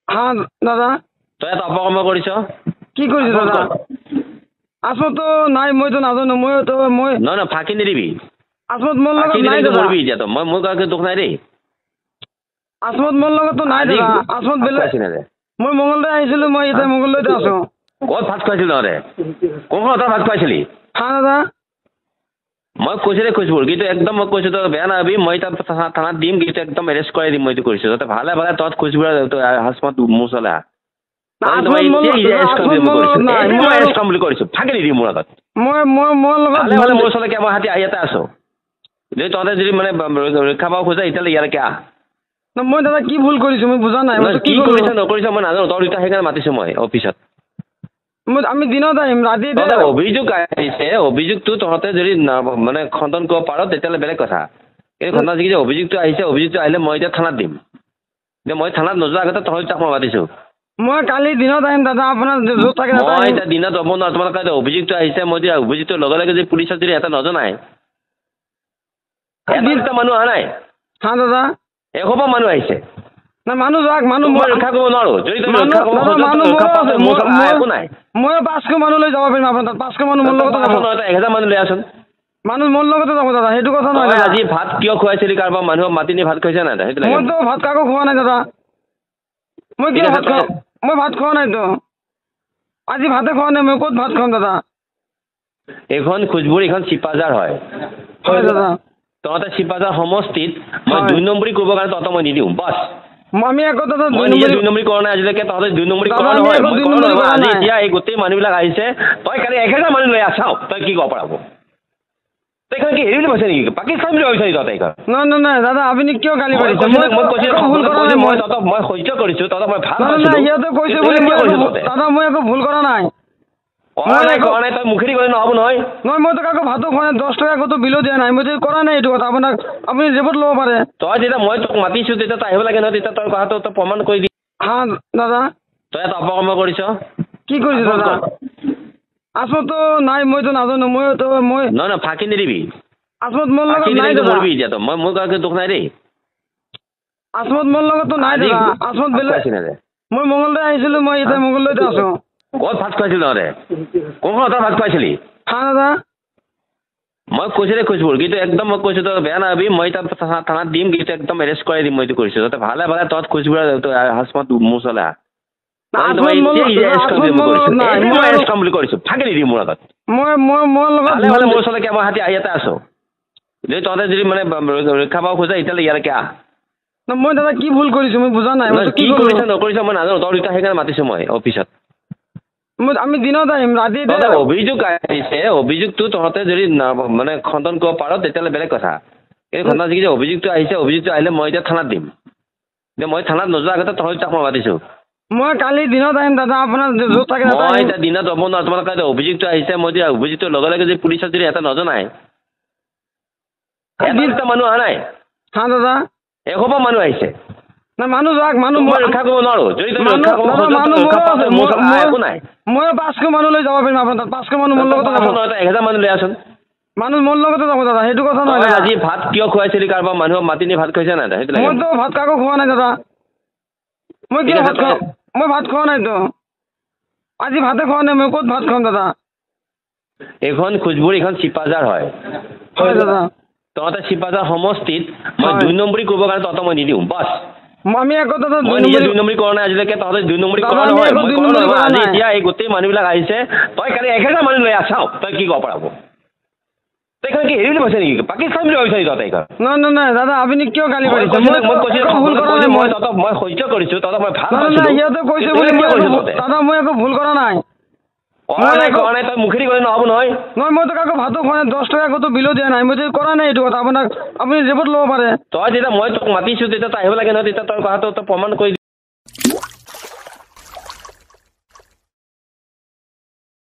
হা দাদা তই এটা অপকৰ্ম কৰিছ। কি কৰিছো দাদা? আচলতে নাই, মইতো নাজানো। মই নহয় ফাঁকি নিদিবি। আচলত মোৰ ফাঁকি লগত নাই দিলে দাদা। মৰিবি এতিয়া তই। মই মোৰ কাৰণে দুখ নাই দেই। আচলত মোৰ লগতো নাই দাদা। আচলত বেলেগ। মই মংগলদৈ আহিছিলো, মই এতিয়া মংগলদৈতে আছো। ক'ত ভাত খুৱাইছিল তহঁতে? কোনখন তই ভাত খুৱাইছিলি? হা দাদা মই কৈছো দে খুচবুৰ, কিন্তু একদম মই কৈছো তই বেয়া নাভাবি। মই তাত থানাত দিম, কিন্তু একদম এৰেষ্ট কৰাই দিম। মই এইটো কৰিছো তহঁতে ভালে ভালে তহঁত খুচবুৰ হাজমত মোৰ চলে বুলি কৰিছো। ফাঁকি নিদিম মোৰ আগত। মই মোৰ ওচৰলৈকে মই হাতী ইয়াতে আছো। যদি তহঁতে যদি মানে ৰক্ষা পাব খোজা এতিয়ালৈ ইয়ালৈকে আহ। মই দাদা কি ভুল কৰিছো মই বুজা নাই। কি কৰিছ নকৰিছ মই নাজানো। তই দুটা সেইকাৰণে মাতিছো মই অফিচত। আমি দিনত আহিম, ৰাতি অভিযোগ আহিছে। অভিযোগটো তহঁতে যদি মানে খণ্ডন কৰিব পাৰ তেতিয়াহ'লে বেলেগ কথা। কিন্তু খণ্ডন যে অভিযোগটো আহিছে, অভিযোগটো আহিলে মই এতিয়া থানাত দিম। এতিয়া মই থানাত নোযোৱাৰ আগতে তহঁতে তাক মই মাতিছো। মই কালি দিনত আহিম দাদা, আপোনাৰ য'ত থাকে মই এতিয়া দিনত হ'ব নোৱাৰো। তোমালোকে অভিযোগটো আহিছে, মই এতিয়া অভিযোগটোৰ লগে লগে যদি পুলিচত যদি এটা নজনাই, এটা মানুহ অহা নাই। হা দাদা এসোপা মানুহ আহিছে। না মানুহ যাওক, মানুহ মই ৰক্ষা কৰিব নোৱাৰো। যদি তুমি ৰক্ষা কৰিব একো নাই। মই 500 মানুহ লৈ যাব পাৰিম আপোনাৰ তাত। 500 মানুহ মোৰ লগতে যাব। 1000 মানুহ লৈ আছোন। মানুহ মোৰ লগতে যাব দাদা, সেইটো কথা নহয়। আজি ভাত কিয় খুৱাইছিলি কাৰোবাৰ? মানুহক মাতি নি ভাত খুৱাইছে নাই? মইতো ভাত কাকো খোৱা নাই দাদা। মই কিয় ভাত খাওঁ? মই ভাত খোৱা নাইতো। আজি ভাতে খোৱা নাই। মই ক'ত ভাত খাম দাদা? এইখন খুচবুৰ, এইখন চিপাজাৰ হয়। হয় দাদা। তহঁতে চিপাজাৰ সমষ্টিত মই 2 নম্বৰী কৰিবৰ কাৰণে তহঁতক মই নিদিওঁ। বাছ আমি আকৌ দাদা মই নিজে 2 নম্বৰী কৰা নাই আজিলৈকে। তহঁতে 2 নম্বৰী কৰা নহয়। আজি এতিয়া এই গোটেই মানুহবিলাক আহিছে। তই কালি 1000 মানুহ লৈ আছ। তই কি ক'ব পাৰ? তই কি হেৰি বুলি কৈছে নেকি? পাকিস্তান বুলি ভাবিছ তহঁতে? নাই দাদা, আপুনি কিয় গালি পাৰিছে? মই সহ্য কৰিছো। তহঁতক মই ভাল সিহঁতে কৈছে বুলি দাদা মই একো ভুল কৰা নাই। কৰা নাই তই মুখেদি ক'লে নহ'ব নহয়। মইতো কাকো ভাতো খোৱা নাই। 10 টকা ক'তো বিলো দিয়া নাই। মই কৰা নাই এইটো কথা। আপুনি ৰিপৰ্ট ল'ব পাৰে। তই যেতিয়া মই তোক মাতিছো তেতিয়া তই আহিব লাগে নহয়। তেতিয়া তই কথাটো তই প্ৰমাণ কৰি দি। হা দাদা তই এটা অপকৰ্ম কৰিছ। কি কৰিছো দাদা? আচলতে নাই, মইতো নাজানো। নহয় ফাঁকি নিদিবি। আচলত মোৰ লগত নাই দাদা। মৰিবি এতিয়া তই। মই মোৰ কাৰণে দুখ নাই দেই। আচলত মোৰ লগতো নাই দাদা। আচলত বেলেগ। মই মংগলদৈ আহিছিলো, মই এতিয়া মংগলদৈতে আছো। ক'ত ভাত খুৱাইছিল তহঁতে? কোনখন তই ভাত খুৱাইছিলি? হা দাদা মই কৈছো দে খুচবুৰ, কিন্তু একদম মই কৈছো তই বেয়া নাভাবি। মই তাত থানাত দিম, কিন্তু একদম এৰেষ্ট কৰাই দিম। মই এইটো কৰিছো তহঁতে ভালে ভালে তহঁত খুচবুৰ হাজমত মোৰ চলে আহ। বুলি কৰিছো। ফাঁকি নিদিম মোৰ আগত। ভালে মোৰ ওচৰলৈকে মই হাতী ইয়াতে আছো। যদি তহঁতে যদি মানে ৰক্ষা পাব খোজা এতিয়ালৈ ইয়ালৈকে আহ। মই দাদা কি ভুল কৰিছো মই বুজা নাই। কি কৰিছ নকৰিছ মই নাজানো। তই দুটা সেইকাৰণে মাতিছো মই অফিচত। আমি দিনত আহিম, ৰাতি অভিযোগ আহিছে। অভিযোগটো তহঁতে যদি মানে খণ্ডন কৰিব পাৰ তেতিয়াহ'লে বেলেগ কথা। কিন্তু খণ্ডন যে অভিযোগটো আহিছে, অভিযোগটো আহিলে মই এতিয়া থানাত দিম। এতিয়া মই থানাত নোযোৱাৰ আগতে তহঁতে তাক মই মাতিছো। মই কালি দিনত আহিম দাদা, আপোনাৰ য'ত থাকে। মই এতিয়া দিনত হ'ব নোৱাৰো। তোমালোকে অভিযোগটো আহিছে, মই এতিয়া অভিযোগটোৰ লগে লগে যদি পুলিচত যদি এটা নজনাই, এটা মানুহ অহা নাই। হা দাদা এসোপা মানুহ আহিছে। না মানুহ যাওক, মানুহ মই ৰক্ষা কৰিব নোৱাৰো। যদি তুমি ৰক্ষা কৰিব একো নাই। মই 500 মানুহ লৈ যাব পাৰিম আপোনাৰ তাত। 500 মানুহ মোৰ লগতে যাব। 1000 মানুহ লৈ আছোন। মানুহ মোৰ লগতে যাব দাদা, সেইটো কথা নহয়। আজি ভাত কিয় খুৱাইছিলি কাৰোবাৰ? মানুহক মাতি নি ভাত খুৱাইছে নাই? মইতো ভাত কাকো খোৱা নাই দাদা। মই কিয় ভাত খাওঁ? মই ভাত খোৱা নাইতো। আজি ভাতে খোৱা নাই। মই ক'ত ভাত খাম দাদা? এইখন খুচবুৰ, এইখন চিপাজাৰ হয়। হয় দাদা। তহঁতে চিপাজাৰ সমষ্টিত মই 2 নম্বৰী কৰিবৰ কাৰণে তহঁতক মই নিদিওঁ। বাছ আমি আকৌ দাদা মই নিজে 2 নম্বৰী কৰা নাই আজিলৈকে। তহঁতে 2 নম্বৰী কৰা নহয়। আজি এতিয়া এই গোটেই মানুহবিলাক আহিছে। তই কালি 1000 মানুহ লৈ আছ। তই কি ক'ব পাৰ? তই কি হেৰি বুলি কৈছে নেকি? পাকিস্তান বুলি ভাবিছ তহঁতে? নাই দাদা, আপুনি কিয় গালি পাৰিছে? মই সহ্য কৰিছো। তহঁতক মই ভাল সিহঁতে কৈছে বুলি দাদা মই একো ভুল কৰা নাই। কৰা নাই তই মুখেদি ক'লে নহ'ব নহয়। মইতো কাকো ভাতো খোৱা নাই। 10 টকা ক'তো বিলো দিয়া নাই। মই কৰা নাই এইটো কথা। আপুনি ৰিপৰ্ট ল'ব পাৰে। তই যেতিয়া মই তোক মাতিছো তেতিয়া তই আহিব লাগে নহয়। তেতিয়া তই কথাটো তই প্ৰমাণ কৰি